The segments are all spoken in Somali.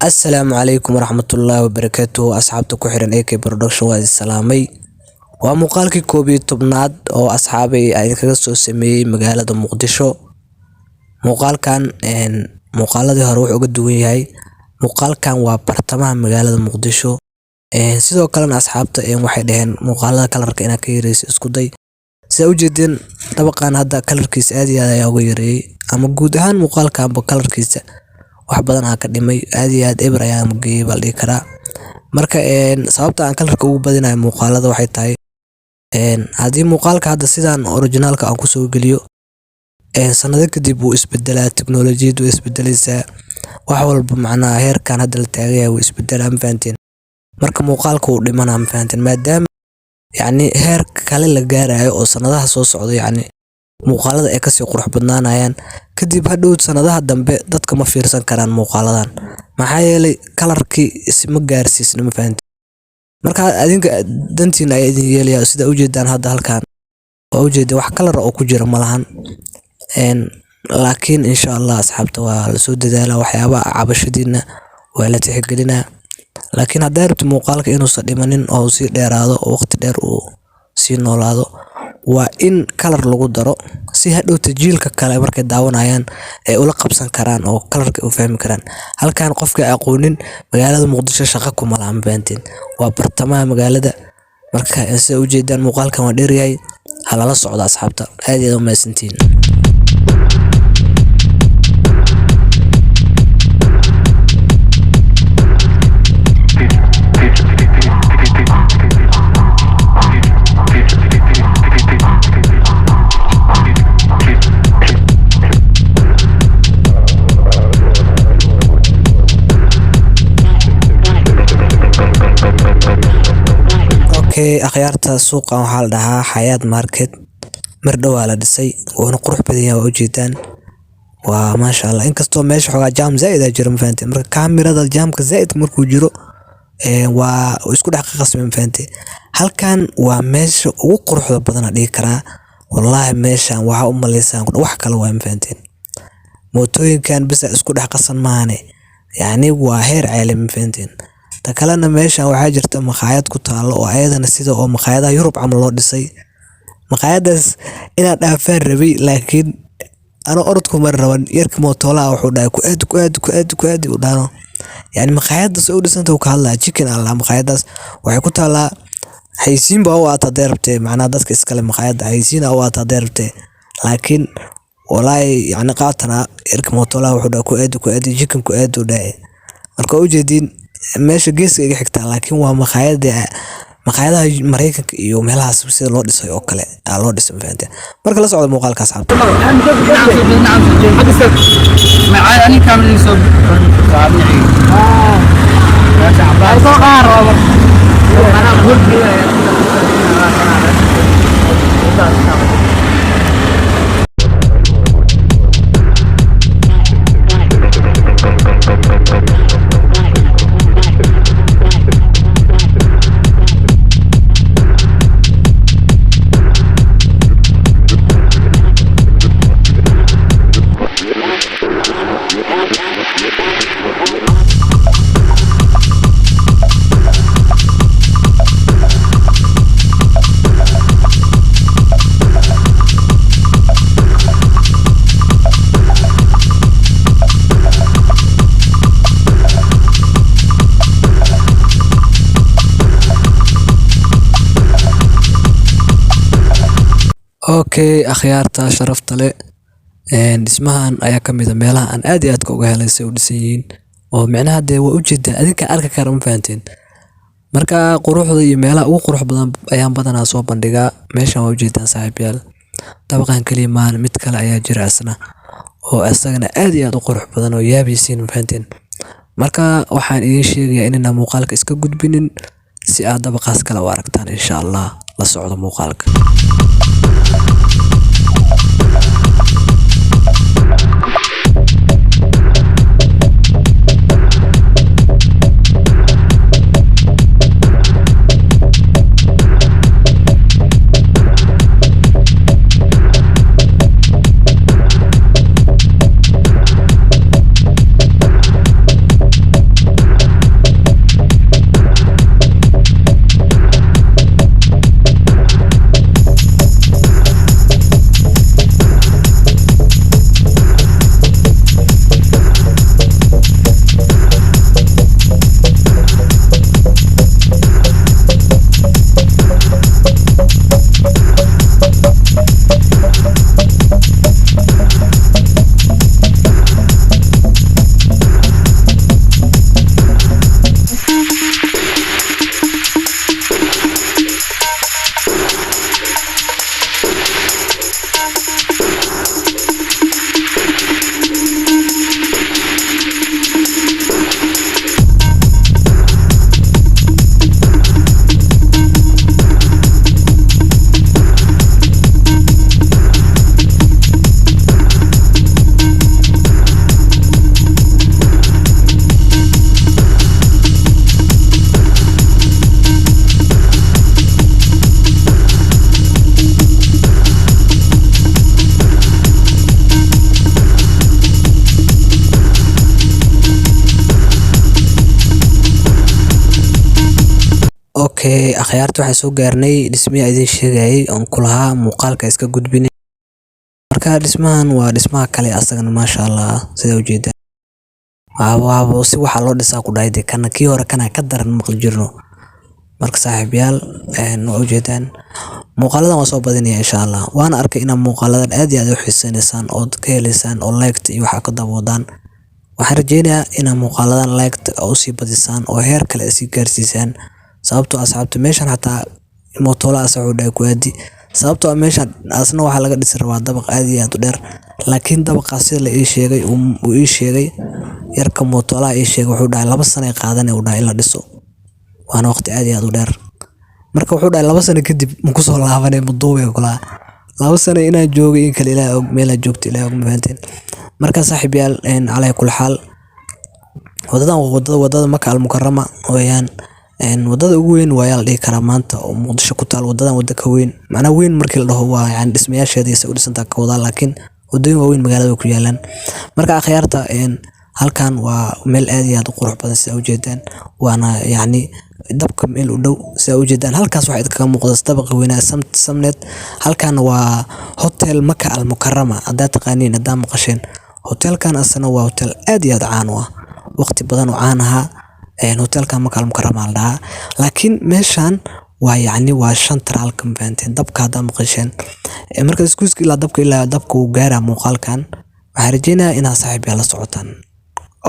Assalaamu calaykum waraxmatullaahi wabarakaatuh. Asxaabta ku xiran AK Production waa salaamay. Waa muuqaalkii 11aad oo asxaabay ay kaga soo sameeyay magaalada Muqdisho. Muuqaalkan muuqaaladii hore wuxuu uga duwan yahay. Muuqaalkan waa bartamaha magaalada Muqdisho. Sidoo kalena asxaabta waxay dhaheen muuqaalada kalarka inaa ka yareyso isku day. Sida u jeedeen dabaqan hadda kalarkiisa aad iyo aad ayaa uga yareeyay ama guud ahaan muuqaalkanba kalarkiisa wax badan aan ka dhimay aad iyo aad eber ayaan geeyay bal dhigi karaa. Marka sababta aan kalarka ugu badinayo muuqaalada waxay tahay haddii muuqaalka hadda sidaan originalka aan ku soo geliyo sanado kadib wuu isbedelaa, tiknoolajiyadu way isbedelaysaa, wax walba macnaha heerkan hadda la taagan yahay wuu isbedelaa, ma fahanteen. Marka muuqaalka wuu dhimanaa, ma fahanteen, maadaama heer kale la gaarayo oo sanadaha soo socdo muuqaalada ay kasii qurux badnaanayaan. Kadib hadhow sanadaha dambe dadka ma fiirsan karaan muuqaaladan maxaa yeelay kalarkii isma gaarsiisna, ma fahanteen. Marka adinka dantiina ay idin yeelaya sida u jeedaan hadda halkan oo u jeeda wax kalar oo ku jira malahan. Laakiin insha Allah asxaabta waa la soo dadaalaa, waxyaabaha cabashadiina waa la tixgelinaa. Laakiin haddaad rabto muuqaalka inuusan dhimanin oo sii dheeraado oo waqti dheer uu sii noolaado waa in kalar lagu daro si hadhow jiilka kale markay daawanayaan ay ula qabsan karaan oo kalarka u fahmi karaan. Halkan qofka aqoonin magaalada Muqdisho shaqo kuma laha, ma fahanteen. Waa bartamaha magaalada. Marka sida u jeedaan muuqaalkan waa dheer yahay, hala la socdo asxaabta. Aad iyo aad u mahadsantiin. Akhyaarta suuqan waxaa la dhahaa Xayaat Market. Mar dhow waa la dhisay wuuna qurux badan yahay, waa u jeedaan. Waa maasha Allah. Inkastoo meesha xogaa jaam zaid ah jiro, ma fahanteen. Marka kaamirada jaamka zaid markuu jiro waa isku dhex qasmay, ma fahanteen. Halkan waa meesha ugu quruxda badan aan dhigi karaa. Wallaahi meeshan waxa u maleysaan wax kale waa, ma fahanteen. Mootooyinkan bisa isku dhex qasan maahane waa heer caalami, ma fahanteen. Takalena meeshan waxaa jirta maqaayad ku taalo oo ayadana sida oo maqaayadaha Yurub camal loo dhisay. Maqaayadaas inaan dhaafaan rabay laakiin ana orodku mar raban yarka mootoolaha wuxuu dhahay ku aad u dhaano. Maqaayadaas oo dhisanta ka hadlaa chicken alla maqaayadaas waxay ku taalaa haysiin baa u aata deerbtay, macnaha dadka iskale maqaayada haysiin u aata deerbtay. Laakiin wallaahi qaatana yarka mootoolaha wuxuu dhahay ku aad chicken ku aad u dhahay. Marka u jeedin meesha geeska iga xigta laakiin waa maqaayadaha Mareykanka iyo meelahaas sida loo dhisay oo kale loo dhisay, ma fahanteen. Marka la socdo muuqaalka asxaabta. Akhyaarta sharafta leh dhismahan ayaa ka mid ah meelaha aan aad iyo aad uga helay si u dhisan yihiin oo micnaha waa u jeedaa adinka arki kara, ma fahanteen. Marka quruxda iyo meelaha ugu qurux badan ayaan badanaa soo bandhigaa. Meeshan waa u jeedaan saaxiibayaal. Dabaqan kaliya maahan mid kale ayaa jira asna oo asagana aad iyo aad u qurux badan oo yaabaysiin, ma fahanteen. Marka waxaan idin sheegayaa inaan muuqaalka iska gudbinin si aad dabaqaas kale u aragtaan insha Allah. La socdo muuqaalka. Okay, akhyaarta waxaan soo gaarnay dhismihii idin sheegayay oon ku lahaa muuqaalka iska gudbinay. Marka dhismahan waa dhismaha kale asagana maasha Allah sida ujeedaan. Waa si waxa loo dhisaa ku dhayday kana kii hore kana ka daran maqal jirno. Marka saaxiibayaal waa ujeedaan muuqaaladan waa soo badinaya insha Allah. Waana arkay in muuqaaladan aad iyo aad u xiisaynaysan oo ka helaysaan oo like iyo waxa ka daboodaan. Waxaan rajeynayaa in muuqaaladan like oo sii badisaan oo heer kale sii gaarsiisaan. Sababtoo asxaabta meeshan hataa mootola asoo dhay ku aadi sababtoo meeshan asna waxa laga dhisi rabaa dabaq aad iyo aad u dheer laakiin dabaqaas la ii sheegay uu ii sheegay yarka mootola ii sheegay wuxuu dhahay 2 sano ay qaadanay uu dhahay in la dhiso waana waqti aad iyo aad u dheer marka wuxuu dhahay 2 sano kadib ma ku soo laabanay muduubay kula 2 sano inaan joogay in kale ilaa og meel joogto ilaa og mafahanteen marka saaxiibayaal calay kul xaal wadada Makka al-Mukarrama weeyaan wadada ugu weyn waa la dhigi karaa maanta oo Muqdisho ku taal wadadan wada ka weyn macna weyn markii la dhaho waa yani dhismayaasheeda u dhisantaa ka wada laakiin wadooyin waaweyn magaalada ku yaalan marka akhyaarta halkan waa meel aad iyo aad u qurux badan sida ujeedaan waana yani dabka meel u dhow sida ujeedaan halkaas waxa idinka muuqda dabaq weyn samnet halkan waa hotel Makka al-Mukarrama hadaa taqaaniin hadaa maqasheen hotelkan asna waa hotel aad iyo aad caan ah waqti badan oo caan ah hotelka Makka al-Mukarrama la laakiin meeshan waa yani waa central campaign dabka hada maqasheen marka iskuuska ilaa dabka uu gaara muuqaalkan waxaan rajeynayaa inaad saaxiib la socotaan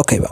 okay ba